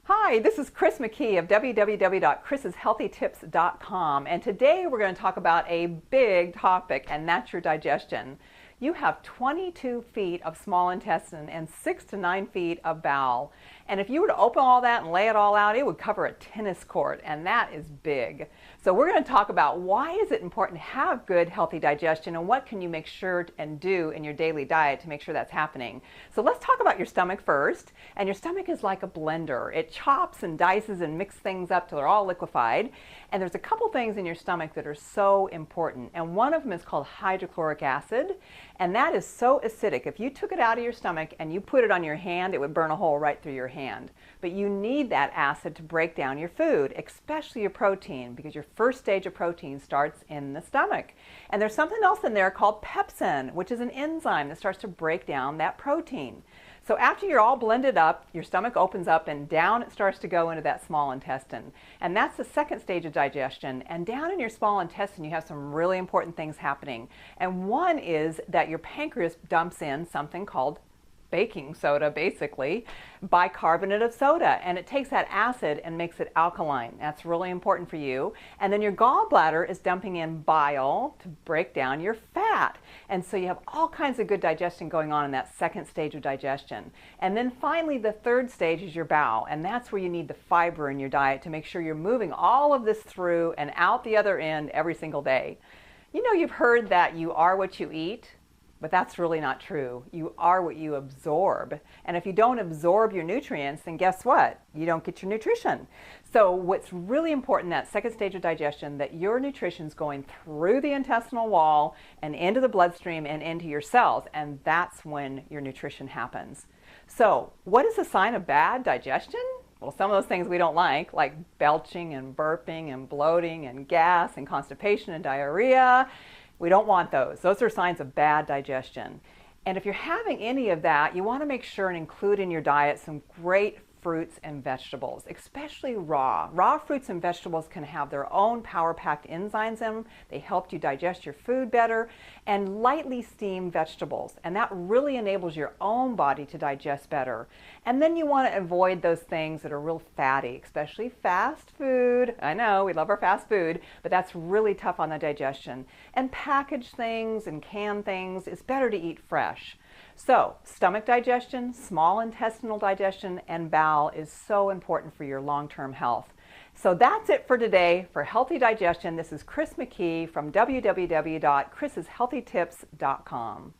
Hi, this is Chris McKee of www.chrisshealthytips.com, and today we're going to talk about a big topic, and that's your digestion. You have 22 feet of small intestine and 6 to 9 feet of bowel. And if you were to open all that and lay it all out, it would cover a tennis court, and that is big. So we're going to talk about why is it important to have good, healthy digestion, and what can you make sure and do in your daily diet to make sure that's happening. So let's talk about your stomach first. And your stomach is like a blender. It chops and dices and mixes things up till they're all liquefied. And there's a couple things in your stomach that are so important. And one of them is called hydrochloric acid. And that is so acidic. If you took it out of your stomach and you put it on your hand, it would burn a hole right through your hand. But you need that acid to break down your food, especially your protein, because your first stage of protein starts in the stomach. And there's something else in there called pepsin, which is an enzyme that starts to break down that protein. So after you're all blended up, your stomach opens up and down it starts to go into that small intestine. And that's the second stage of digestion. And down in your small intestine, you have some really important things happening. And one is that your pancreas dumps in something called baking soda, basically, bicarbonate of soda, and it takes that acid and makes it alkaline. That's really important for you. And then your gallbladder is dumping in bile to break down your fat. And so you have all kinds of good digestion going on in that second stage of digestion. And then finally, the third stage is your bowel, and that's where you need the fiber in your diet to make sure you're moving all of this through and out the other end every single day. You know, you've heard that you are what you eat. But that's really not true. You are what you absorb. And if you don't absorb your nutrients, then guess what? You don't get your nutrition. So what's really important in that second stage of digestion, that your nutrition is going through the intestinal wall and into the bloodstream and into your cells. And that's when your nutrition happens. So what is a sign of bad digestion? Well, some of those things we don't like belching and burping and bloating and gas and constipation and diarrhea. We don't want those. Those are signs of bad digestion. And if you're having any of that, you want to make sure and include in your diet some great fruits and vegetables, especially raw. Raw fruits and vegetables can have their own power-packed enzymes in them. They help you digest your food better. And lightly steamed vegetables. And that really enables your own body to digest better. And then you want to avoid those things that are real fatty, especially fast food. I know, we love our fast food, but that's really tough on the digestion. And packaged things and canned things, it's better to eat fresh. So, stomach digestion, small intestinal digestion, and bowel is so important for your long-term health. So that's it for today for Healthy Digestion. This is Chris McKee from www.chrisshealthytips.com.